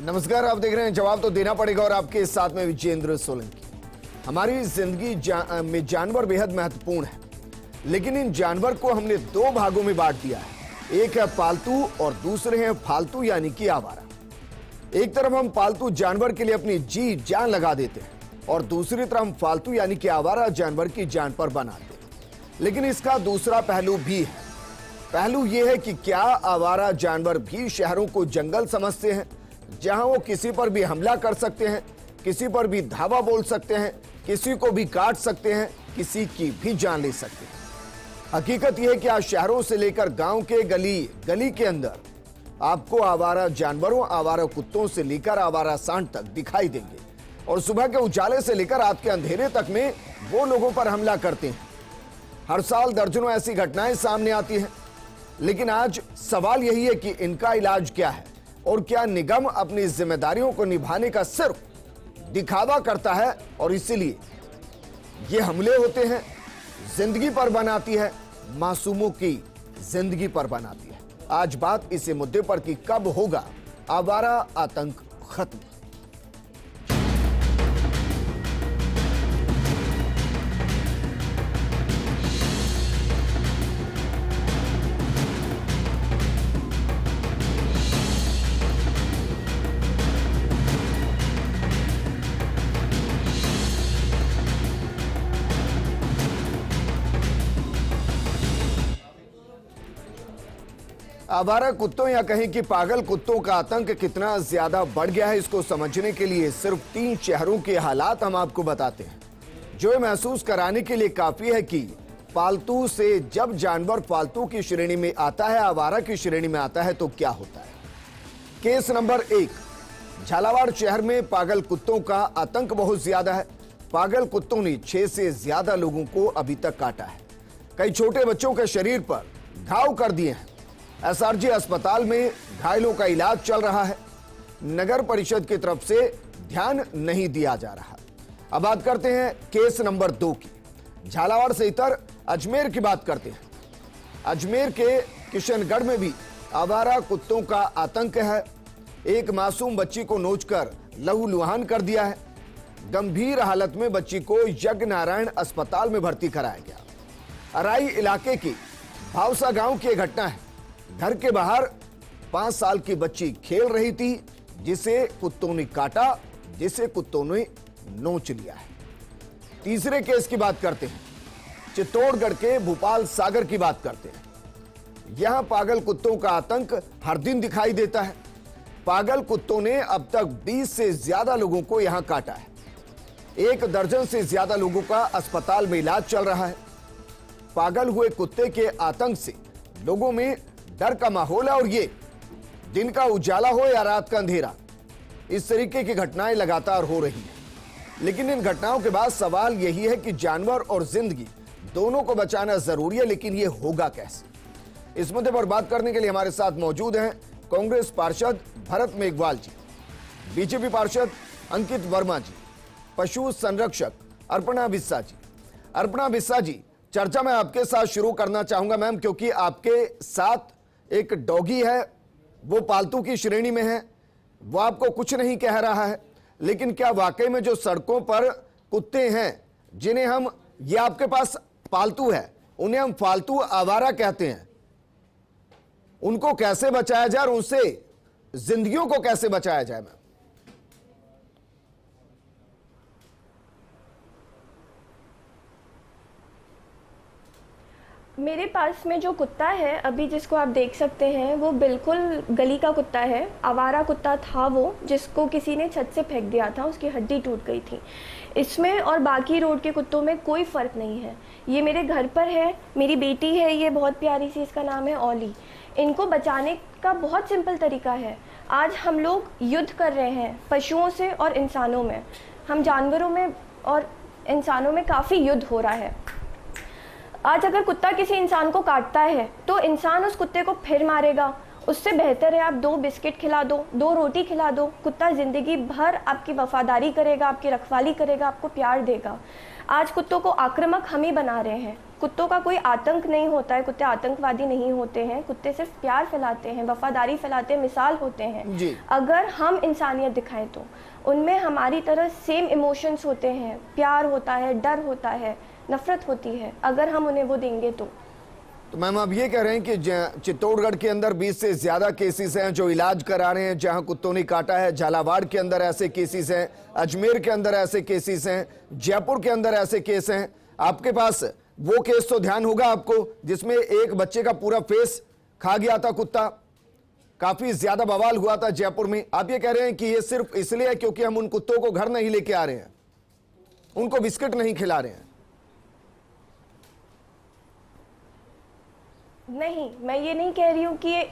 नमस्कार, आप देख रहे हैं जवाब तो देना पड़ेगा और आपके साथ में विजेंद्र सोलंकी। हमारी जिंदगी में जानवर बेहद महत्वपूर्ण है, लेकिन इन जानवर को हमने दो भागों में बांट दिया है। एक है पालतू और दूसरे हैं फालतू यानी कि आवारा। एक तरफ हम पालतू जानवर के लिए अपनी जी जान लगा देते हैं और दूसरी तरफ हम फालतू यानी कि आवारा जानवर की जान पर बनाते हैं। लेकिन इसका दूसरा पहलू भी है। पहलू यह है कि क्या आवारा जानवर भी शहरों को जंगल समझते हैं, जहां वो किसी पर भी हमला कर सकते हैं, किसी पर भी धावा बोल सकते हैं, किसी को भी काट सकते हैं, किसी की भी जान ले सकते हैं। हकीकत यह है कि आज शहरों से लेकर गांव के गली गली के अंदर आपको आवारा जानवरों, आवारा कुत्तों से लेकर आवारा सांड तक दिखाई देंगे और सुबह के उजाले से लेकर रात के अंधेरे तक में वो लोगों पर हमला करते हैं। हर साल दर्जनों ऐसी घटनाएं सामने आती हैं, लेकिन आज सवाल यही है कि इनका इलाज क्या है और क्या निगम अपनी जिम्मेदारियों को निभाने का सिर्फ दिखावा करता है और इसीलिए ये हमले होते हैं, जिंदगी पर बनाती है, मासूमों की जिंदगी पर बनाती है। आज बात इसी मुद्दे पर कि कब होगा आवारा आतंक खत्म। आवारा कुत्तों या कहें कि पागल कुत्तों का आतंक कितना ज्यादा बढ़ गया है, इसको समझने के लिए सिर्फ 3 शहरों के हालात हम आपको बताते हैं, जो ये महसूस कराने के लिए काफी है कि पालतू से जब जानवर पालतू की श्रेणी में आता है, आवारा की श्रेणी में आता है, तो क्या होता है। केस नंबर 1, झालावाड़ शहर में पागल कुत्तों का आतंक बहुत ज्यादा है। पागल कुत्तों ने 6 से ज्यादा लोगों को अभी तक काटा है। कई छोटे बच्चों के शरीर पर घाव कर दिए हैं। एसआरजी अस्पताल में घायलों का इलाज चल रहा है। नगर परिषद की तरफ से ध्यान नहीं दिया जा रहा। अब बात करते हैं केस नंबर 2 की। झालावाड़ से इतर अजमेर की बात करते हैं। अजमेर के किशनगढ़ में भी आवारा कुत्तों का आतंक है। एक मासूम बच्ची को नोचकर लहूलुहान कर दिया है। गंभीर हालत में बच्ची को यज्ञ नारायण अस्पताल में भर्ती कराया गया। अराई इलाके की भावसा गांव की घटना है। घर के बाहर 5 साल की बच्ची खेल रही थी, जिसे कुत्तों ने काटा, जिसे कुत्तों ने नोच लिया है। तीसरे केस की बात करते हैं। चित्तौड़गढ़ के भोपाल सागर की बात करते हैं। यहां पागल कुत्तों का आतंक हर दिन दिखाई देता है। पागल कुत्तों ने अब तक 20 से ज्यादा लोगों को यहां काटा है। 1 दर्जन से ज्यादा लोगों का अस्पताल में इलाज चल रहा है। पागल हुए कुत्ते के आतंक से लोगों में डर का माहौल है और ये दिन का उजाला हो या रात का अंधेरा, इस तरीके की घटनाएं लगातार हो रही हैं। लेकिन इन घटनाओं के बाद सवाल यही है कि जानवर और जिंदगी दोनों को बचाना जरूरी है, लेकिन ये होगा कैसे। इस मुद्दे पर बात करने के लिए हमारे साथ मौजूद हैं कांग्रेस पार्षद भरत मेघवाल जी, बीजेपी पार्षद अंकित वर्मा जी, पशु संरक्षक अर्पणा बिस्सा जी। अर्पणा बिस्सा जी, चर्चा मैं आपके साथ शुरू करना चाहूंगा मैम, क्योंकि आपके साथ एक डॉगी है, वो पालतू की श्रेणी में है, वो आपको कुछ नहीं कह रहा है, लेकिन क्या वाकई में जो सड़कों पर कुत्ते हैं, जिन्हें हम, ये आपके पास पालतू है, उन्हें हम फालतू आवारा कहते हैं, उनको कैसे बचाया जाए और उनसे जिंदगियों को कैसे बचाया जाए मैम? मेरे पास में जो कुत्ता है अभी, जिसको आप देख सकते हैं, वो बिल्कुल गली का कुत्ता है। आवारा कुत्ता था वो, जिसको किसी ने छत से फेंक दिया था, उसकी हड्डी टूट गई थी। इसमें और बाकी रोड के कुत्तों में कोई फ़र्क नहीं है। ये मेरे घर पर है, मेरी बेटी है, ये बहुत प्यारी सी, इसका नाम है ओली। इनको बचाने का बहुत सिंपल तरीका है। आज हम लोग युद्ध कर रहे हैं पशुओं से और इंसानों में। हम जानवरों में और इंसानों में काफ़ी युद्ध हो रहा है। आज अगर कुत्ता किसी इंसान को काटता है तो इंसान उस कुत्ते को फिर मारेगा। उससे बेहतर है आप 2 बिस्किट खिला दो, 2 रोटी खिला दो। कुत्ता ज़िंदगी भर आपकी वफादारी करेगा, आपकी रखवाली करेगा, आपको प्यार देगा। आज कुत्तों को आक्रामक हम ही बना रहे हैं। कुत्तों का कोई आतंक नहीं होता है, कुत्ते आतंकवादी नहीं होते हैं, कुत्ते सिर्फ प्यार फैलाते हैं, वफादारी फैलाते हैं, मिसाल होते हैं जी। अगर हम इंसानियत दिखाएं तो उनमें हमारी तरह सेम इमोशंस होते हैं, प्यार होता है, डर होता है, नफरत होती है, अगर हम उन्हें वो देंगे तो मैम आप ये कह रहे हैं कि चित्तौड़गढ़ के अंदर 20 से ज्यादा केसेस हैं जो इलाज करा रहे हैं जहां कुत्तों ने काटा है, झालावाड़ के अंदर ऐसे केसेस हैं, अजमेर के अंदर ऐसे केसेस हैं, जयपुर के अंदर ऐसे केस हैं। आपके पास वो केस तो ध्यान होगा आपको जिसमें एक बच्चे का पूरा फेस खा गया था कुत्ता, काफी ज्यादा बवाल हुआ था जयपुर में। आप ये कह रहे हैं कि ये सिर्फ इसलिए है क्योंकि हम उन कुत्तों को घर नहीं लेके आ रहे हैं, उनको बिस्किट नहीं खिला रहे हैं? नहीं, मैं ये नहीं कह रही हूँ कि ये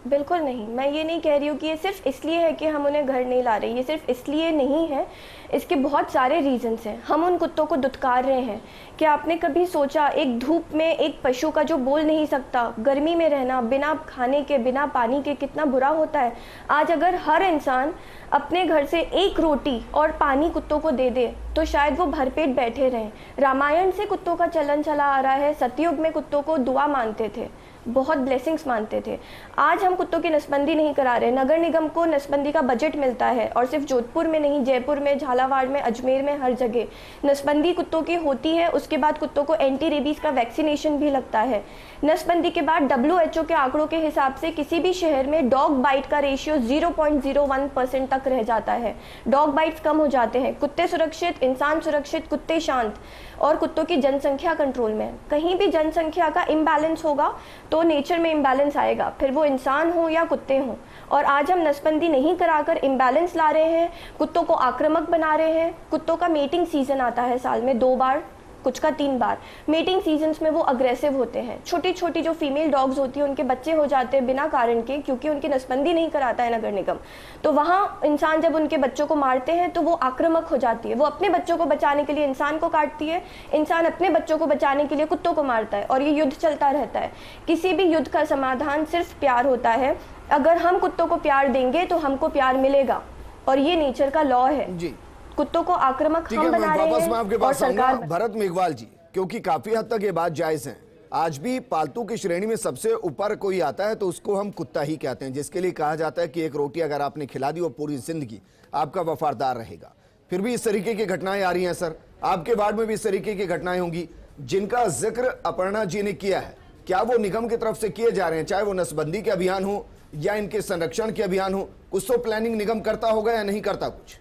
बिल्कुल नहीं, मैं ये नहीं कह रही हूँ कि ये सिर्फ इसलिए है कि हम उन्हें घर नहीं ला रहे, ये सिर्फ इसलिए नहीं है, इसके बहुत सारे रीजंस हैं। हम उन कुत्तों को दुत्कार रहे हैं। क्या आपने कभी सोचा एक धूप में एक पशु का जो बोल नहीं सकता, गर्मी में रहना, बिना खाने के, बिना पानी के कितना बुरा होता है? आज अगर हर इंसान अपने घर से एक रोटी और पानी कुत्तों को दे दे तो शायद वो भरपेट बैठे रहें। रामायण से कुत्तों का चलन चला आ रहा है, सतयुग में कुत्तों को दुआ मानते थे, बहुत ब्लेसिंग्स मानते थे। आज हम कुत्तों की नसबंदी नहीं करा रहे। नगर निगम को नसबंदी का बजट मिलता है और सिर्फ जोधपुर में नहीं, जयपुर में, झालावाड़ में, अजमेर में, हर जगह नसबंदी कुत्तों की होती है। उसके बाद कुत्तों को एंटी रेबीज का वैक्सीनेशन भी लगता है। नसबंदी के बाद WHO के आंकड़ों के हिसाब से किसी भी शहर में डॉग बाइट का रेशियो 0.01% तक रह जाता है। डॉग बाइट्स कम हो जाते हैं। कुत्ते सुरक्षित, इंसान सुरक्षित, कुत्ते शांत और कुत्तों की जनसंख्या कंट्रोल में। कहीं भी जनसंख्या का इम्बैलेंस होगा तो नेचर में इम्बैलेंस आएगा, फिर वो इंसान हो या कुत्ते हों। और आज हम नसबंदी नहीं कराकर इम्बैलेंस ला रहे हैं, कुत्तों को आक्रामक बना रहे हैं। कुत्तों का मीटिंग सीजन आता है साल में 2 बार, कुछ का 3 बार। मीटिंग सीजन्स में वो अग्रेसिव होते हैं। छोटी छोटी जो फीमेल डॉग्स होती है उनके बच्चे हो जाते हैं बिना कारण के, क्योंकि उनकी नसबंदी नहीं कराता है नगर निगम। तो वहाँ इंसान जब उनके बच्चों को मारते हैं तो वो आक्रामक हो जाती है। वो अपने बच्चों को बचाने के लिए इंसान को काटती है, इंसान अपने बच्चों को बचाने के लिए कुत्तों को मारता है और ये युद्ध चलता रहता है। किसी भी युद्ध का समाधान सिर्फ प्यार होता है। अगर हम कुत्तों को प्यार देंगे तो हमको प्यार मिलेगा और ये नेचर का लॉ है जी। कुत्तों को आक्रामक हम बना रहे हैं और सरकार। भरत मेघवाल जी, क्योंकि काफी हद तक ये बात जायज है, आज भी पालतू की श्रेणी में सबसे ऊपर कोई आता है तो उसको हम कुत्ता ही कहते हैं, जिसके लिए कहा जाता है कि एक रोटी अगर आपने खिला दी वो पूरी जिंदगी आपका वफादार रहेगा। फिर भी इस तरीके की घटनाएं आ रही हैं सर, आपके वार्ड में भी इस तरीके की घटनाएं होंगी जिनका जिक्र अपर्णा जी ने किया है। क्या वो निगम की तरफ से किए जा रहे हैं, चाहे वो नसबंदी के अभियान हो या इनके संरक्षण के अभियान हो? कुछ तो प्लानिंग निगम करता होगा या नहीं करता कुछ?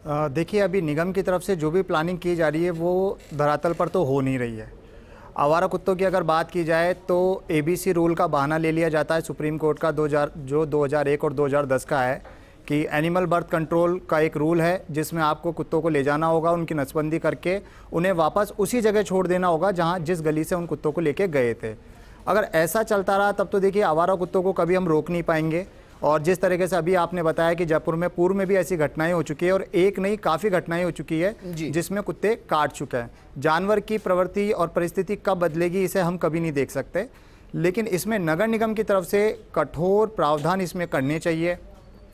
देखिए, अभी निगम की तरफ से जो भी प्लानिंग की जा रही है वो धरातल पर तो हो नहीं रही है। आवारा कुत्तों की अगर बात की जाए तो ABC रूल का बहाना ले लिया जाता है सुप्रीम कोर्ट का 2001 और 2010 का है कि एनिमल बर्थ कंट्रोल का एक रूल है जिसमें आपको कुत्तों को ले जाना होगा, उनकी नसबंदी करके उन्हें वापस उसी जगह छोड़ देना होगा जहाँ जिस गली से उन कुत्तों को लेके गए थे। अगर ऐसा चलता रहा तब तो देखिए आवारा कुत्तों को कभी हम रोक नहीं पाएंगे। और जिस तरीके से अभी आपने बताया कि जयपुर में पूर्व में भी ऐसी घटनाएं हो चुकी है और एक नहीं काफ़ी घटनाएं हो चुकी है जिसमें कुत्ते काट चुके हैं। जानवर की प्रवृत्ति और परिस्थिति कब बदलेगी इसे हम कभी नहीं देख सकते, लेकिन इसमें नगर निगम की तरफ से कठोर प्रावधान इसमें करने चाहिए।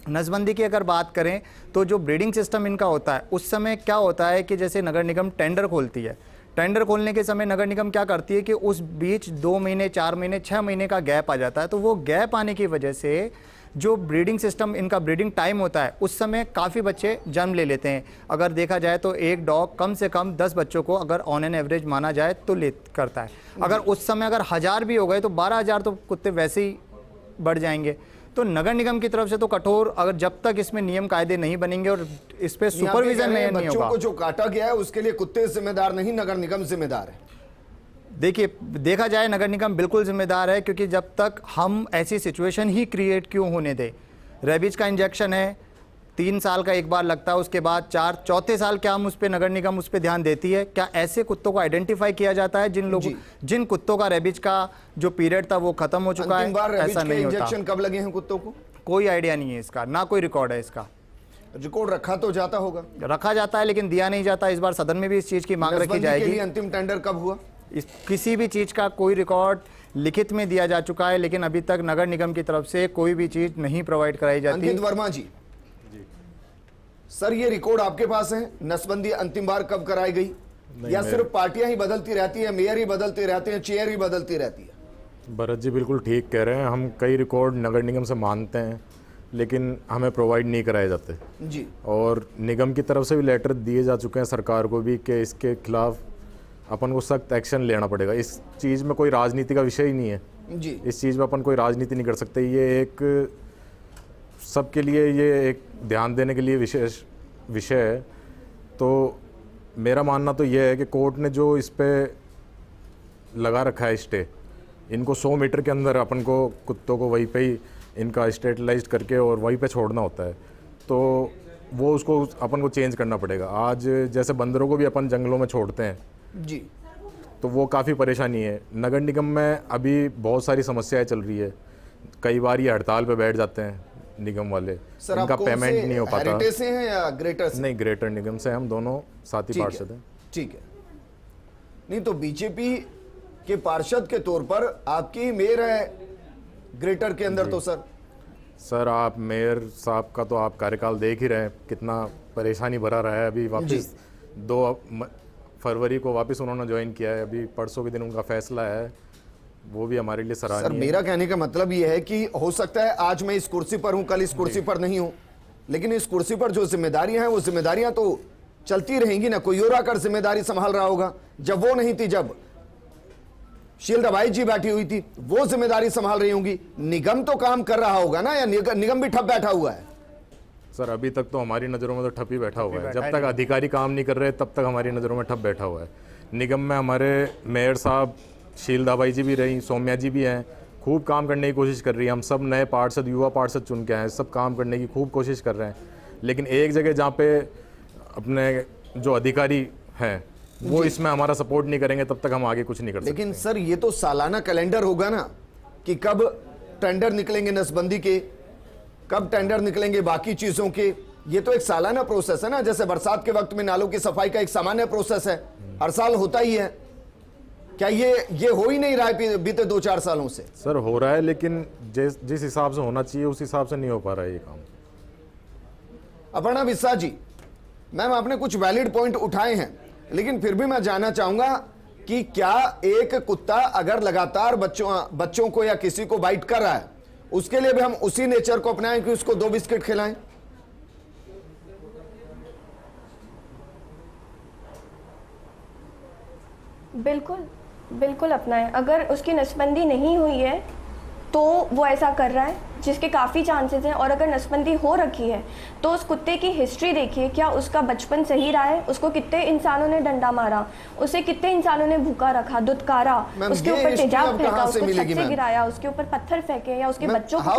नसबंदी की अगर बात करें तो जो ब्रीडिंग सिस्टम इनका होता है उस समय क्या होता है कि जैसे नगर निगम टेंडर खोलती है, टेंडर खोलने के समय नगर निगम क्या करती है कि उस बीच 2 महीने, 4 महीने, 6 महीने का गैप आ जाता है। तो वो गैप आने की वजह से जो ब्रीडिंग सिस्टम इनका ब्रीडिंग टाइम होता है उस समय काफ़ी बच्चे जन्म ले लेते हैं। अगर देखा जाए तो एक डॉग कम से कम 10 बच्चों को अगर ऑन एन एवरेज माना जाए तो ले करता है। अगर उस समय अगर 1000 भी हो गए तो 12,000 तो कुत्ते वैसे ही बढ़ जाएंगे। तो नगर निगम की तरफ से तो कठोर, अगर जब तक इसमें नियम कायदे नहीं बनेंगे और इस पे सुपरविजन नहीं होगा। बच्चों को जो काटा गया है उसके लिए कुत्ते जिम्मेदार नहीं, नगर निगम जिम्मेदार है। देखिए, देखा जाए नगर निगम बिल्कुल जिम्मेदार है, क्योंकि जब तक हम ऐसी सिचुएशन ही क्रिएट क्यों होने दें। रेबीज का इंजेक्शन है 3 साल का एक बार लगता है, उसके बाद 4 साल क्या हम उस पर नगर निगम उस पर ध्यान देती है? क्या ऐसे कुत्तों को आइडेंटिफाई किया जाता है जिन कुत्तों का रेबीज का जो पीरियड था वो खत्म हो चुका है? ऐसा नहीं होता। इंजेक्शन कब लगे हैं कुत्तों को? कोई आइडिया नहीं है इसका, ना कोई रिकॉर्ड है इसका। रिकॉर्ड रखा तो जाता होगा, रखा जाता है लेकिन दिया नहीं जाता। इस बार सदन में भी इस चीज की मांग रखी जाएगी। अंतिम टेंडर कब हुआ? किसी भी चीज का कोई रिकॉर्ड लिखित में दिया जा चुका है, लेकिन अभी तक नगर निगम की तरफ से कोई भी चीज नहीं प्रोवाइड कराई जाती। अंकित वर्मा जी, सर ये रिकॉर्ड आपके पास है, नसबंदी अंतिम बार कब कराई गई? या सिर्फ पार्टियां ही बदलती रहती है, मेयर ही बदलते रहते हैं, चेयर ही बदलती रहती है? भरत जी बिल्कुल ठीक कह रहे हैं। हम कई रिकॉर्ड नगर निगम से मानते हैं, लेकिन हमें प्रोवाइड नहीं कराए जाते जी। और निगम की तरफ से भी लेटर दिए जा चुके हैं सरकार को भी कि इसके खिलाफ अपन को सख्त एक्शन लेना पड़ेगा। इस चीज़ में कोई राजनीति का विषय ही नहीं है जी। इस चीज़ में अपन कोई राजनीति नहीं कर सकते। ये एक सबके लिए ये एक ध्यान देने के लिए विशेष विषय है। तो मेरा मानना तो ये है कि कोर्ट ने जो इस पे लगा रखा है स्टे, इनको 100 मीटर के अंदर अपन को कुत्तों को वहीं पे ही इनका स्टेटलाइज करके और वहीं पे छोड़ना होता है। तो वो उसको अपन को चेंज करना पड़ेगा। आज जैसे बंदरों को भी अपन जंगलों में छोड़ते हैं जी, तो वो काफ़ी परेशानी है। नगर निगम में अभी बहुत सारी समस्याएं चल रही है। कई बार ये हड़ताल पे बैठ जाते हैं निगम वाले, सर इनका आप कौन पेमेंट से नहीं हो पाता। हेरिटेज से हैं या ग्रेटर से? नहीं, ग्रेटर निगम से हम दोनों साथी ठीक पार्षद है, हैं। ठीक है। नहीं तो बीजेपी के पार्षद के तौर पर आपकी ही मेयर है ग्रेटर के अंदर, तो सर आप मेयर साहब का तो आप कार्यकाल देख ही रहे हैं, कितना परेशानी भरा रहा है। अभी वापस 2 फरवरी को वापस उन्होंने ज्वाइन किया है। अभी परसों के दिन उनका फैसला है, वो भी हमारे लिए सर सराहनीय है। मेरा कहने का मतलब ये है कि हो सकता है आज मैं इस कुर्सी पर हूं, कल इस कुर्सी पर नहीं हूं, लेकिन इस कुर्सी पर जो जिम्मेदारियां हैं वो जिम्मेदारियां तो चलती रहेंगी ना। कोई और आकर जिम्मेदारी संभाल रहा होगा। जब वो नहीं थी, जब शीलदा बाई जी बैठी हुई थी, वो जिम्मेदारी संभाल रही होंगी। निगम तो काम कर रहा होगा ना, या निगम भी ठप बैठा हुआ है? सर अभी तक तो हमारी नज़रों में तो ठप ही बैठा हुआ है। जब तक अधिकारी काम नहीं कर रहे तब तक हमारी नज़रों में ठप बैठा हुआ है। निगम में हमारे मेयर साहब शीलदा बाई जी भी रही, सौम्या जी भी हैं, खूब काम करने की कोशिश कर रही है। हम सब नए पार्षद, युवा पार्षद चुन के आए हैं, सब काम करने की खूब कोशिश कर रहे हैं। लेकिन एक जगह जहाँ पे अपने जो अधिकारी हैं वो इसमें हमारा सपोर्ट नहीं करेंगे, तब तक हम आगे कुछ नहीं कर सकते। लेकिन सर ये तो सालाना कैलेंडर होगा ना, कि कब टेंडर निकलेंगे नसबंदी के, कब टेंडर निकलेंगे बाकी चीजों के। ये तो एक सालाना प्रोसेस है ना। जैसे बरसात के वक्त में नालों की सफाई का एक सामान्य प्रोसेस है, हर साल होता ही है। क्या ये हो ही नहीं रहा है बीते 2-4 सालों से? सर हो रहा है, लेकिन जिस हिसाब से होना चाहिए उस हिसाब से नहीं हो पा रहा है ये काम। अपर्णा बिस्सा जी, मैम आपने कुछ वैलिड पॉइंट उठाए हैं, लेकिन फिर भी मैं जानना चाहूंगा कि क्या एक कुत्ता अगर लगातार बच्चों को या किसी को बाइट कर रहा है, उसके लिए भी हम उसी नेचर को अपनाएं कि उसको 2 बिस्किट खिलाएं? बिल्कुल बिल्कुल अपनाएं। अगर उसकी नसबंदी नहीं हुई है तो वो ऐसा कर रहा है, जिसके काफ़ी चांसेस हैं। और अगर नसबंदी हो रखी है तो उस कुत्ते की हिस्ट्री देखिए, क्या उसका बचपन सही रहा है, उसको कितने इंसानों ने डंडा मारा, उसे कितने इंसानों ने भूखा रखा, दुत्कारा, उसके ऊपर तेजाब फेंका, उसको छत से गिराया, उसके ऊपर पत्थर फेंके, या उसके बच्चों को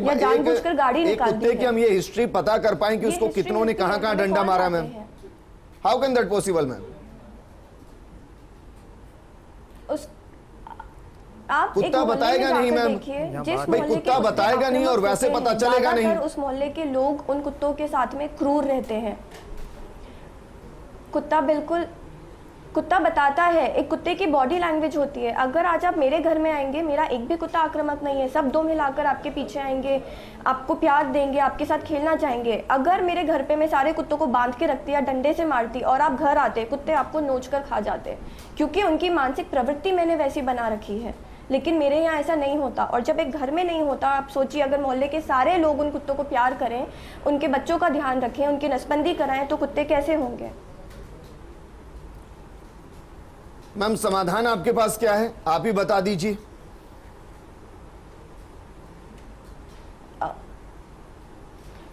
या जानबूझकर गाड़ी निकाल दी कि हम ये हिस्ट्री पता कर पाएं कि उसको कितनों ने कहां डंडा मारा? Ma'am how can that possible? Ma'am आप कुत्ता बताएगा नहीं मैम, भाई कुत्ता बताएगा नहीं और वैसे पता चलेगा नहीं। उस मोहल्ले के लोग उन कुत्तों के साथ में क्रूर रहते हैं। कुत्ता बताता है, एक कुत्ते की बॉडी लैंग्वेज होती है। अगर आज आप मेरे घर में आएंगे, मेरा एक भी कुत्ता आक्रामक नहीं है, सब 2 मिलाकर आपके पीछे आएंगे, आपको प्यार देंगे, आपके साथ खेलना चाहेंगे। अगर मेरे घर पे मैं सारे कुत्तों को बांध के रखती या डंडे से मारती और आप घर आते, कुत्ते आपको नोच कर खा जाते, क्योंकि उनकी मानसिक प्रवृत्ति मैंने वैसी बना रखी है। लेकिन मेरे यहाँ ऐसा नहीं होता। और जब एक घर में नहीं होता, आप सोचिए अगर मोहल्ले के सारे लोग उन कुत्तों को प्यार करें, उनके बच्चों का ध्यान रखें, उनकी नसबंदी कराएं, तो कुत्ते कैसे होंगे? मैम समाधान आपके पास क्या है, आप ही बता दीजिए।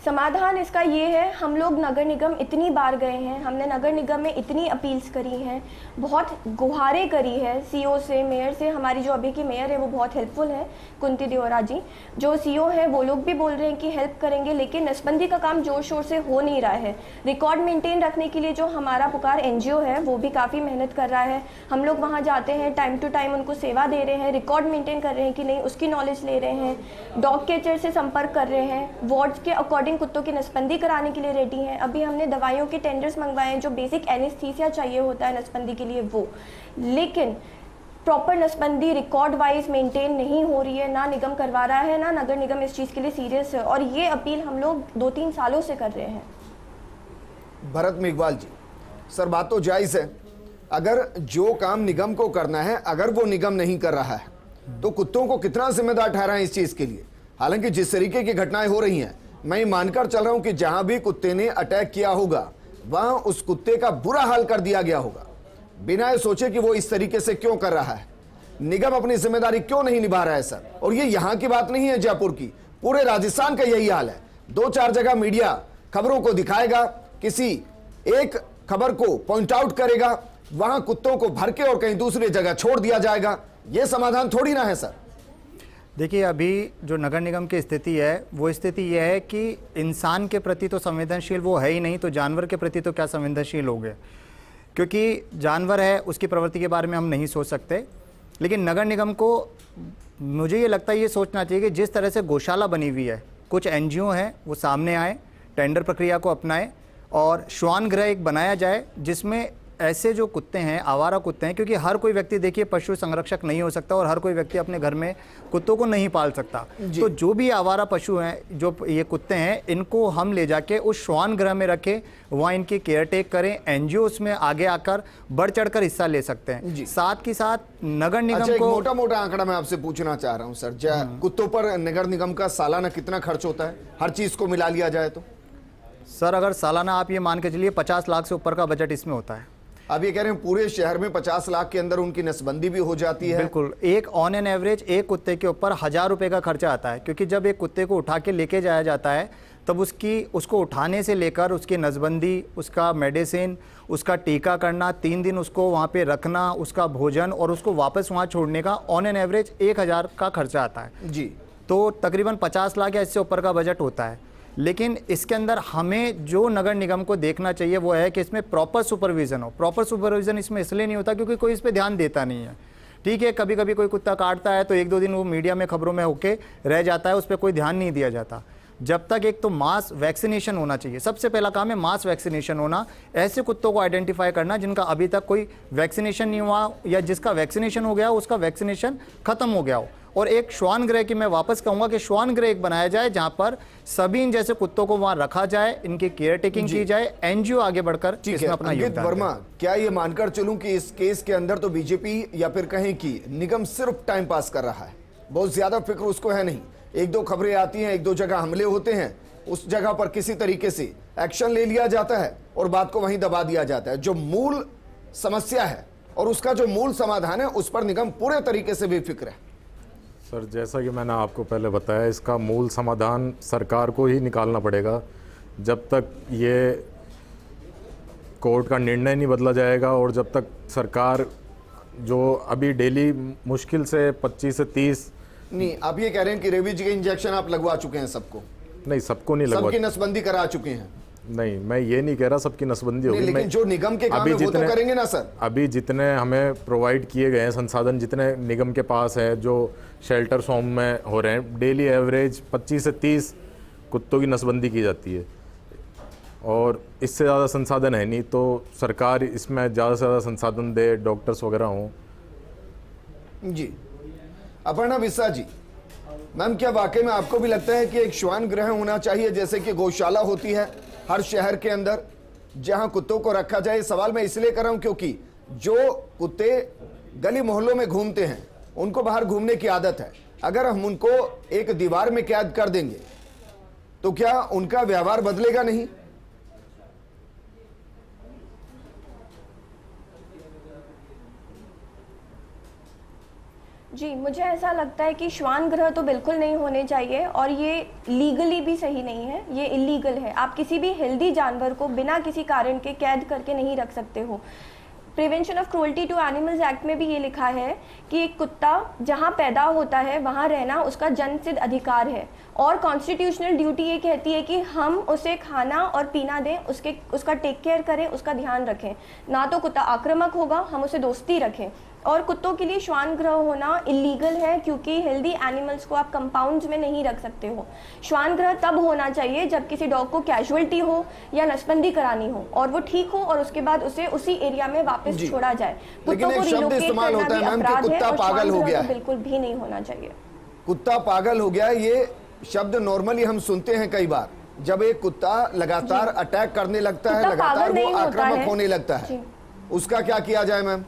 समाधान इसका ये है, हम लोग नगर निगम इतनी बार गए हैं, हमने नगर निगम में इतनी अपील्स करी हैं, बहुत गुहारें करी है सीओ से, मेयर से। हमारी जो अभी की मेयर है वो बहुत हेल्पफुल है, कुंती देओरा जी। जो सीओ है वो लोग भी बोल रहे हैं कि हेल्प करेंगे, लेकिन नसबंदी का काम जोर शोर से हो नहीं रहा है। रिकॉर्ड मेंटेन रखने के लिए जो हमारा पुकार एनजीओ है वो भी काफ़ी मेहनत कर रहा है। हम लोग वहाँ जाते हैं, टाइम टू टाइम उनको सेवा दे रहे हैं, रिकॉर्ड मेंटेन कर रहे हैं कि नहीं उसकी नॉलेज ले रहे हैं, डॉग कैचर से संपर्क कर रहे हैं, वार्ड्स के अकॉर्डिंग कुत्तों की नसबंदी कराने के लिए रेडी हैं। अभी हमने दवाइयों के टेंडर्स मंगवाए हैं, जो बेसिक एनेस्थीसिया चाहिए होता है नसबंदी के लिए वो। लेकिन प्रॉपर नसबंदी रिकॉर्ड वाइज मेंटेन नहीं हो रही है, ना निगम करवा रहा है, ना नगर निगम इस चीज़ के लिए सीरियस है। और ये अपील हम लोग 2-3 सालों से कर रहे हैं। भरत मेघवाल जी, सर बात तो जायज़ है, अगर जो काम निगम को करना है अगर वो निगम नहीं कर रहा है तो कुत्तों को कितना जिम्मेदार ठहराएं इस चीज़ के लिए। हालांकि जिस तरीके की घटनाएं हो रही हैं, मैं ये मानकर चल रहा हूं कि जहां भी कुत्ते ने अटैक किया होगा वहां उस कुत्ते का बुरा हाल कर दिया गया होगा, बिना ये सोचे कि वो इस तरीके से क्यों कर रहा है। निगम अपनी जिम्मेदारी क्यों नहीं निभा रहा है सर? और ये यहां की बात नहीं है जयपुर की, पूरे राजस्थान का यही हाल है। 2-4 जगह मीडिया खबरों को दिखाएगा, किसी एक खबर को पॉइंट आउट करेगा, वहां कुत्तों को भर के और कहीं दूसरी जगह छोड़ दिया जाएगा। यह समाधान थोड़ी ना है सर। देखिए, अभी जो नगर निगम की स्थिति है वो स्थिति यह है कि इंसान के प्रति तो संवेदनशील वो है ही नहीं, तो जानवर के प्रति तो क्या संवेदनशील हो गए, क्योंकि जानवर है उसकी प्रवृत्ति के बारे में हम नहीं सोच सकते। लेकिन नगर निगम को मुझे ये लगता है ये सोचना चाहिए कि जिस तरह से गौशाला बनी हुई है, कुछ एनजीओ हैं वो सामने आए, टेंडर प्रक्रिया को अपनाएं और श्वान गृह एक बनाया जाए जिसमें ऐसे जो कुत्ते हैं, आवारा कुत्ते हैं, क्योंकि हर कोई व्यक्ति देखिए पशु संरक्षक नहीं हो सकता और हर कोई व्यक्ति अपने घर में कुत्तों को नहीं पाल सकता। तो जो भी आवारा पशु हैं, जो ये कुत्ते हैं, इनको हम ले जाके उस श्वान गृह में रखें, वहाँ इनकी केयर टेक करें। एनजीओ उसमें आगे आकर बढ़ चढ़कर हिस्सा ले सकते हैं। साथ ही साथ नगर निगम को मोटा मोटा आंकड़ा मैं आपसे पूछना चाह रहा हूँ सर, कुत्तों पर नगर निगम का सालाना कितना खर्च होता है, हर चीज को मिला लिया जाए तो? सर अगर सालाना आप ये मान के चलिए 50 लाख से ऊपर का बजट इसमें होता है। आप ये कह रहे हैं पूरे शहर में 50 लाख के अंदर उनकी नसबंदी भी हो जाती है? बिल्कुल, एक ऑन एन एवरेज एक कुत्ते के ऊपर 1000 रुपये का खर्चा आता है, क्योंकि जब एक कुत्ते को उठा के लेके जाया जाता है तब उसको उठाने से लेकर उसकी नसबंदी, उसका मेडिसिन, उसका टीका करना, 3 दिन उसको वहाँ पे रखना, उसका भोजन और उसको वापस वहाँ छोड़ने का ऑन एन एवरेज 1000 का खर्चा आता है जी। तो तकरीबन 50 लाख या इससे ऊपर का बजट होता है। लेकिन इसके अंदर हमें जो नगर निगम को देखना चाहिए वो है कि इसमें प्रॉपर सुपरविज़न हो। प्रॉपर सुपरविज़न इसमें इसलिए नहीं होता क्योंकि कोई इस पर ध्यान देता नहीं है। ठीक है, कभी कभी कोई कुत्ता काटता है तो 1-2 दिन वो मीडिया में खबरों में होके रह जाता है, उस पर कोई ध्यान नहीं दिया जाता। जब तक एक तो मास वैक्सीनेशन होना चाहिए, सबसे पहला काम है मास वैक्सीनेशन होना, ऐसे कुत्तों को आइडेंटिफाई करना जिनका अभी तक कोई वैक्सीनेशन नहीं हुआ या जिसका वैक्सीनेशन हो गया उसका वैक्सीनेशन खत्म हो गया हो। और एक श्वान गृह की मैं वापस कहूंगा कि श्वान गृह एक बनाया जाए जहां पर सभी इन जैसे कुत्तों को वहां रखा जाए, इनकी केयर टेकिंग की जाए, एनजीओ आगे बढ़कर इसमें अपना योगदान वर्मा, क्या ये मानकर चलूं कि इस केस के अंदर तो बीजेपी या फिर कहें कि निगम सिर्फ टाइम पास कर रहा है, बहुत ज्यादा फिक्र उसको है नहीं? 1-2 खबरें आती हैं, 1-2 जगह हमले होते हैं, उस जगह पर किसी तरीके से एक्शन ले लिया जाता है और बात को वहीं दबा दिया जाता है। जो मूल समस्या है और उसका जो मूल समाधान है उस पर निगम पूरे तरीके से बेफिक्र है। सर जैसा कि मैंने आपको पहले बताया, इसका मूल समाधान सरकार को ही निकालना पड़ेगा। जब तक ये कोर्ट का निर्णय नहीं बदला जाएगा और जब तक सरकार जो अभी डेली मुश्किल से 25 से 30 नहीं, आप ये कह रहे हैं कि रेबीज के इंजेक्शन आप लगवा चुके हैं सबको? नहीं, सबको नहीं लगवा, सबकी नसबंदी करा चुके हैं? नहीं, मैं ये नहीं कह रहा सबकी नसबंदी होगी, लेकिन जो निगम के काम है वो तो करेंगे ना सर? अभी जितने हमें प्रोवाइड किए गए हैं संसाधन, जितने निगम के पास है, जो शेल्टर्स होम में हो रहे हैं, डेली एवरेज 25 से 30 कुत्तों की नसबंदी की जाती है और इससे ज़्यादा संसाधन है नहीं। तो सरकार इसमें ज़्यादा से ज़्यादा संसाधन दे, डॉक्टर्स वगैरह हों। जी। अपर्णा बिस्सा जी, मैम क्या वाकई में आपको भी लगता है कि एक श्वान गृह होना चाहिए जैसे कि गौशाला होती है हर शहर के अंदर, जहां कुत्तों को रखा जाए? सवाल मैं इसलिए कर रहा हूं क्योंकि जो कुत्ते गली मोहल्लों में घूमते हैं, उनको बाहर घूमने की आदत है, अगर हम उनको एक दीवार में कैद कर देंगे तो क्या उनका व्यवहार बदलेगा नहीं? जी, मुझे ऐसा लगता है कि श्वान गृह तो बिल्कुल नहीं होने चाहिए और ये लीगली भी सही नहीं है, ये इलीगल है। आप किसी भी हेल्दी जानवर को बिना किसी कारण के कैद करके नहीं रख सकते हो। Prevention of cruelty to animals act में भी ये लिखा है कि एक कुत्ता जहाँ पैदा होता है वहाँ रहना उसका जन्मसिद्ध अधिकार है और कॉन्स्टिट्यूशनल ड्यूटी ये कहती है कि हम उसे खाना और पीना दें, उसका टेक केयर करें, उसका ध्यान रखें। ना तो कुत्ता आक्रामक होगा, हम उसे दोस्ती रखें। और कुत्तों के लिए श्वान गृह होना इलीगल है क्योंकि हेल्दी एनिमल्स को आप कंपाउंड्स में नहीं रख सकते हो। श्वान गृह तब होना चाहिए जब किसी डॉग को कैजुअलिटी हो या नसबंदी करानी हो और वो ठीक हो और उसके बाद उसे उसी एरिया में वापस छोड़ा जाए। कुत्तों को रिलोकेट करना भी अपराध है और श्वान गृह तो बिल्कुल भी नहीं होना चाहिए। कुत्ता पागल हो गया, ये शब्द नॉर्मली हम सुनते हैं कई बार, जब एक कुत्ता लगातार अटैक करने लगता है, कुत्ता लगातार पागल वो नहीं होता आक्रामक है। होने लगता है, जी। उसका क्या किया जाए मैम?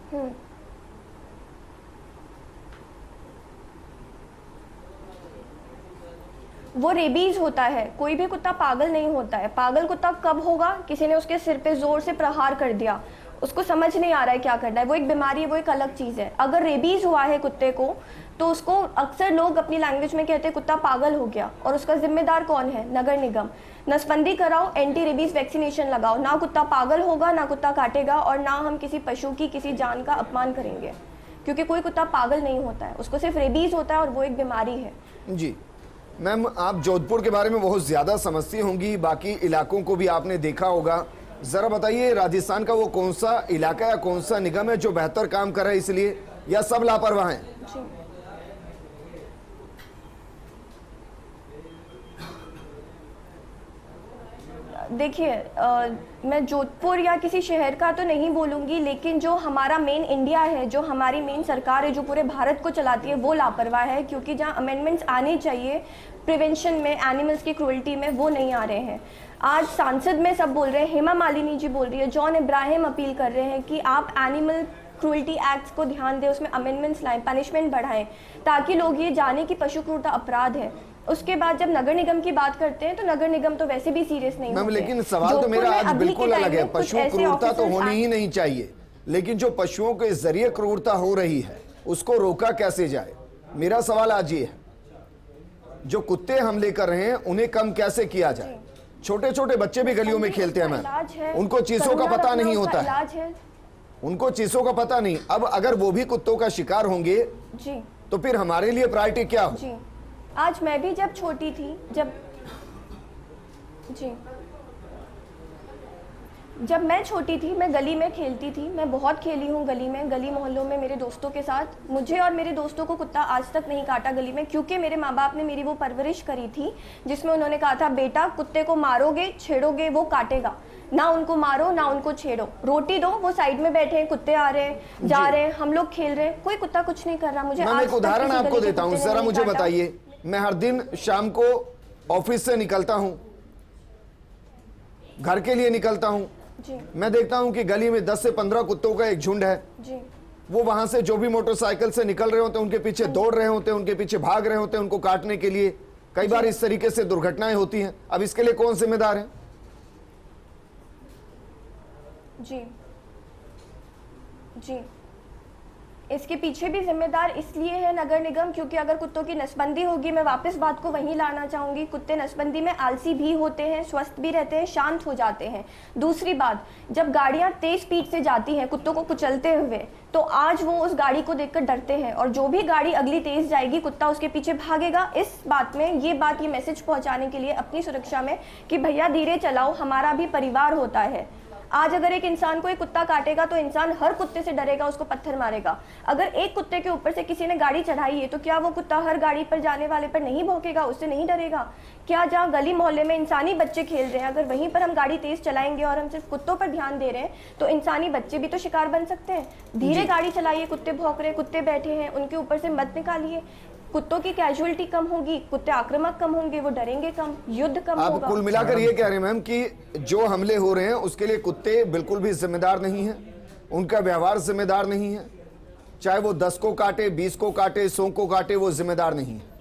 वो रेबीज होता है, कोई भी कुत्ता पागल नहीं होता है। पागल कुत्ता कब होगा? किसी ने उसके सिर पे जोर से प्रहार कर दिया, उसको समझ नहीं आ रहा है क्या करना है, वो एक बीमारी है, वो एक अलग चीज़ है। अगर रेबीज हुआ है कुत्ते को, तो उसको अक्सर लोग अपनी लैंग्वेज में कहते हैं कुत्ता पागल हो गया, और उसका जिम्मेदार कौन है? नगर निगम। नसबंदी कराओ, एंटी रेबीज वैक्सीनेशन लगाओ, ना कुत्ता पागल होगा, ना कुत्ता काटेगा, और ना हम किसी पशु की किसी जान का अपमान करेंगे, क्योंकि कोई कुत्ता पागल नहीं होता है, उसको सिर्फ रेबीज होता है और वो एक बीमारी है। जी मैम, आप जोधपुर के बारे में बहुत ज़्यादा समझती होंगी, बाकी इलाकों को भी आपने देखा होगा। ज़रा बताइए, राजस्थान का वो कौन सा इलाका या कौन सा निगम है जो बेहतर काम कर रहा है इसलिए, या सब लापरवाह हैं? जी। देखिए, मैं जोधपुर या किसी शहर का तो नहीं बोलूँगी, लेकिन जो हमारा मेन इंडिया है, जो हमारी मेन सरकार है, जो पूरे भारत को चलाती है, वो लापरवाह है। क्योंकि जहाँ अमेंडमेंट्स आने चाहिए प्रिवेंशन में, एनिमल्स की क्रूअल्टी में, वो नहीं आ रहे हैं। आज सांसद में सब बोल रहे हैं, हेमा मालिनी जी बोल रही है, जॉन इब्राहिम अपील कर रहे हैं कि आप एनिमल क्रूअल्टी एक्ट्स को ध्यान दें, उसमें अमेंडमेंट्स लाएं, पनिशमेंट बढ़ाएं, ताकि लोग ये जाने कि पशु क्रूरता अपराध है। उसके बाद जब नगर निगम की बात करते हैं, तो नगर निगम तो वैसे भी सीरियस नहीं मैम, होते। लेकिन सवाल तो जोधपुर मेरा में आज अभी के बिल्कुल टाइम अलग है। में कुछ पशु ऐसे क्रूरता तो ऑफिसर्स होनी ही नहीं चाहिए, लेकिन जो पशुओं के जरिए क्रूरता हो रही है उसको रोका कैसे जाए? मेरा सवाल आज ये है, जो कुत्ते हमले कर रहे हैं उन्हें कम कैसे किया जाए? छोटे छोटे बच्चे भी गलियों में खेलते हैं मैम, उनको चीजों का पता नहीं होता है, उनको चीजों का पता नहीं। अब अगर वो भी कुत्तों का शिकार होंगे जी, तो फिर हमारे लिए प्रायोरिटी क्या हो? जी। आज मैं भी जब छोटी थी, जब मैं छोटी थी, मैं गली में खेलती थी। मैं बहुत खेली हूँ गली में, गली मोहल्लों में मेरे दोस्तों के साथ। मुझे और मेरे दोस्तों को कुत्ता आज तक नहीं काटा गली में, क्योंकि मेरे माँ बाप ने मेरी वो परवरिश करी थी जिसमें उन्होंने कहा था, बेटा कुत्ते को मारोगे, छेड़ोगे, वो काटेगा, ना उनको मारो ना उनको छेड़ो, रोटी दो, वो साइड में बैठे हैं, कुत्ते आ रहे हैं, जा रहे हैं, हम लोग खेल रहे हैं, कोई कुत्ता कुछ नहीं कर रहा। मुझे मैं एक उदाहरण आपको देता हूँ, जरा मुझे बताइए। मैं हर दिन शाम को ऑफिस से निकलता हूँ, घर के लिए निकलता हूँ, मैं देखता हूँ कि गली में 10 से 15 कुत्तों का एक झुंड है। जी। वो वहां से जो भी मोटरसाइकिल से निकल रहे होते हैं, उनके पीछे दौड़ रहे होते हैं, उनके पीछे भाग रहे होते हैं उनको काटने के लिए। कई बार इस तरीके से दुर्घटनाएं होती हैं। अब इसके लिए कौन जिम्मेदार है? जी, जी। इसके पीछे भी जिम्मेदार इसलिए है नगर निगम, क्योंकि अगर कुत्तों की नसबंदी होगी, मैं वापस बात को वहीं लाना चाहूँगी, कुत्ते नसबंदी में आलसी भी होते हैं, स्वस्थ भी रहते हैं, शांत हो जाते हैं। दूसरी बात, जब गाड़ियाँ तेज स्पीड से जाती हैं कुत्तों को कुचलते हुए, तो आज वो उस गाड़ी को देखकर डरते हैं, और जो भी गाड़ी अगली तेज जाएगी कुत्ता उसके पीछे भागेगा। इस बात में ये मैसेज पहुँचाने के लिए अपनी सुरक्षा में कि भैया धीरे चलाओ, हमारा भी परिवार होता है। आज अगर एक इंसान को एक कुत्ता काटेगा तो इंसान हर कुत्ते से डरेगा, उसको पत्थर मारेगा। अगर एक कुत्ते के ऊपर से किसी ने गाड़ी चढ़ाई है, तो क्या वो कुत्ता हर गाड़ी पर जाने वाले पर नहीं भौंकेगा, उससे नहीं डरेगा? क्या जहाँ गली मोहल्ले में इंसानी बच्चे खेल रहे हैं, अगर वहीं पर हम गाड़ी तेज चलाएंगे और हम सिर्फ कुत्तों पर ध्यान दे रहे हैं, तो इंसानी बच्चे भी तो शिकार बन सकते हैं। धीरे गाड़ी चलाइए, कुत्ते भौंक रहे, कुत्ते बैठे हैं, उनके ऊपर से मत निकालिए। कुत्तों की कैजुअलिटी कम होगी, कुत्ते आक्रामक कम होंगे, वो डरेंगे कम, युद्ध कम आप होगा। कुल मिलाकर ये कह रहे हैं मैम कि जो हमले हो रहे हैं उसके लिए कुत्ते बिल्कुल भी जिम्मेदार नहीं है, उनका व्यवहार जिम्मेदार नहीं है। चाहे वो 10 को काटे, 20 को काटे, 100 को काटे, वो जिम्मेदार नहीं है।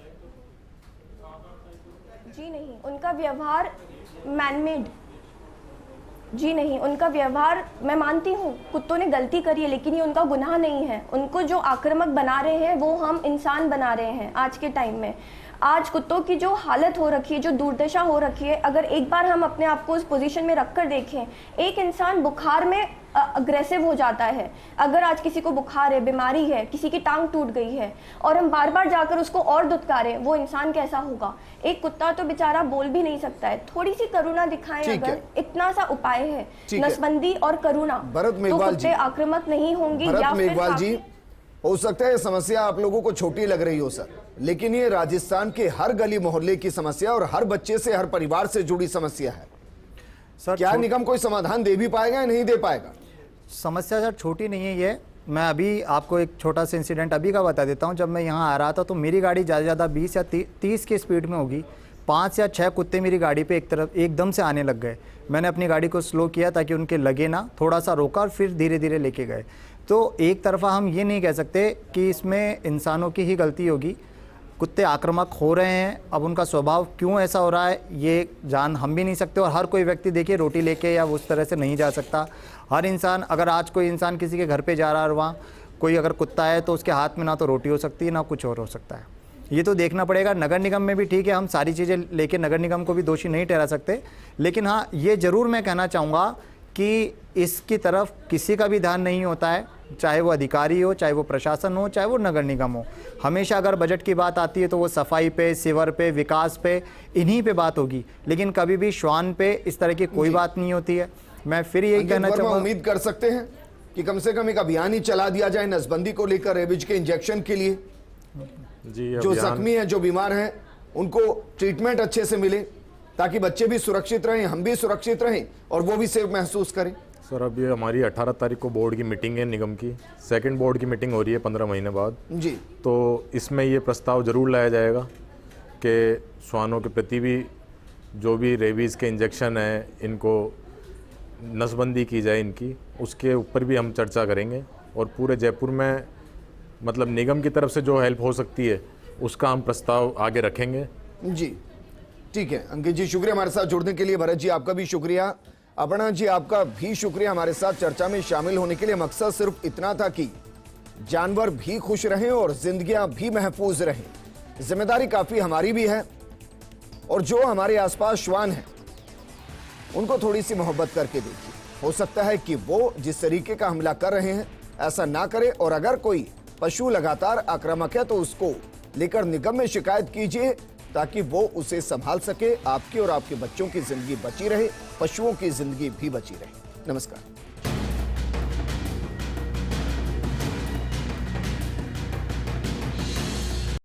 जी नहीं, उनका व्यवहार मैनमेड। जी नहीं, उनका व्यवहार, मैं मानती हूँ कुत्तों ने गलती करी है, लेकिन ये उनका गुनाह नहीं है। उनको जो आक्रामक बना रहे हैं वो हम इंसान बना रहे हैं आज के टाइम में। आज कुत्तों की जो हालत हो रखी है, जो दुर्दशा हो रखी है, अगर एक बार हम अपने आप को उस पोजीशन में रखकर देखें, एक इंसान बुखार में अग्रेसिव हो जाता है। अगर आज किसी को बुखार है, बीमारी है, किसी की टांग टूट गई है, और हम बार बार जाकर उसको और दुत्कारें, वो इंसान कैसा होगा? एक कुत्ता तो बेचारा बोल भी नहीं सकता है। थोड़ी सी करुणा दिखाएं, अगर इतना सा उपाय है, नसबंदी और करुणा, तो कुत्ते आक्रामक नहीं होंगे। भरत मेघवाल जी, हो सकता है समस्या आप लोगों को छोटी लग रही हो सर, लेकिन ये राजस्थान के हर गली मोहल्ले की समस्या और हर बच्चे से, हर परिवार से जुड़ी समस्या है सर। क्या निगम कोई समाधान दे भी पाएगा या नहीं दे पाएगा? समस्या सर छोटी नहीं है ये। मैं अभी आपको एक छोटा सा इंसिडेंट अभी का बता देता हूँ। जब मैं यहाँ आ रहा था तो मेरी गाड़ी ज़्यादा से ज़्यादा 20 या 30 की स्पीड में होगी। 5 या 6 कुत्ते मेरी गाड़ी पे एक तरफ एकदम से आने लग गए। मैंने अपनी गाड़ी को स्लो किया ताकि उनके लगे ना, थोड़ा सा रोका और फिर धीरे धीरे लेके गए। तो एक तरफा हम ये नहीं कह सकते कि इसमें इंसानों की ही गलती होगी। कुत्ते आक्रामक हो रहे हैं, अब उनका स्वभाव क्यों ऐसा हो रहा है ये जान हम भी नहीं सकते। और हर कोई व्यक्ति देखिए रोटी लेके या उस तरह से नहीं जा सकता। हर इंसान, अगर आज कोई इंसान किसी के घर पे जा रहा है और वहाँ कोई अगर कुत्ता है तो उसके हाथ में ना तो रोटी हो सकती है ना कुछ और हो सकता है। ये तो देखना पड़ेगा। नगर निगम में भी ठीक है, हम सारी चीज़ें लेके नगर निगम को भी दोषी नहीं ठहरा सकते, लेकिन हाँ ये ज़रूर मैं कहना चाहूँगा कि इसकी तरफ किसी का भी ध्यान नहीं होता है, चाहे वो अधिकारी हो, चाहे वो प्रशासन हो, चाहे वो नगर निगम हो। हमेशा अगर बजट की बात आती है तो वो सफाई पे, सीवर पे, विकास पे, इन्हीं पे बात होगी, लेकिन कभी भी श्वान पे इस तरह की कोई बात नहीं होती है। मैं फिर यही कहना चाहूँगा, उम्मीद कर सकते हैं कि कम से कम एक अभियान ही चला दिया जाए नसबंदी को लेकर, रेबीज के इंजेक्शन के लिए। जी, जो जख्मी हैं, जो बीमार हैं, उनको ट्रीटमेंट अच्छे से मिले ताकि बच्चे भी सुरक्षित रहें, हम भी सुरक्षित रहें और वो भी सेफ महसूस करें। सर अभी हमारी 18 तारीख को बोर्ड की मीटिंग है निगम की, सेकंड बोर्ड की मीटिंग हो रही है 15 महीने बाद जी। तो इसमें ये प्रस्ताव ज़रूर लाया जाएगा कि श्वानों के प्रति भी जो भी रेबीज़ के इंजेक्शन हैं इनको नसबंदी की जाए इनकी, उसके ऊपर भी हम चर्चा करेंगे। और पूरे जयपुर में मतलब निगम की तरफ से जो हेल्प हो सकती है उसका हम प्रस्ताव आगे रखेंगे। जी ठीक है अंकित जी, शुक्रिया हमारे साथ जुड़ने के लिए। भरत जी आपका भी शुक्रिया। अपर्णा जी आपका भी शुक्रिया हमारे साथ चर्चा में शामिल होने के लिए। मकसद सिर्फ इतना था कि जानवर भी खुश रहें और जिंदगियां भी महफूज रहें। जिम्मेदारी काफी हमारी भी है और जो हमारे आसपास श्वान हैं उनको थोड़ी सी मोहब्बत करके देखिए। हो सकता है कि वो जिस तरीके का हमला कर रहे हैं ऐसा ना करे, और अगर कोई पशु लगातार आक्रामक है तो उसको लेकर निगम में शिकायत कीजिए ताकि वो उसे संभाल सके। आपकी और आपके बच्चों की जिंदगी बची रहे, पशुओं की जिंदगी भी बची रहे। नमस्कार।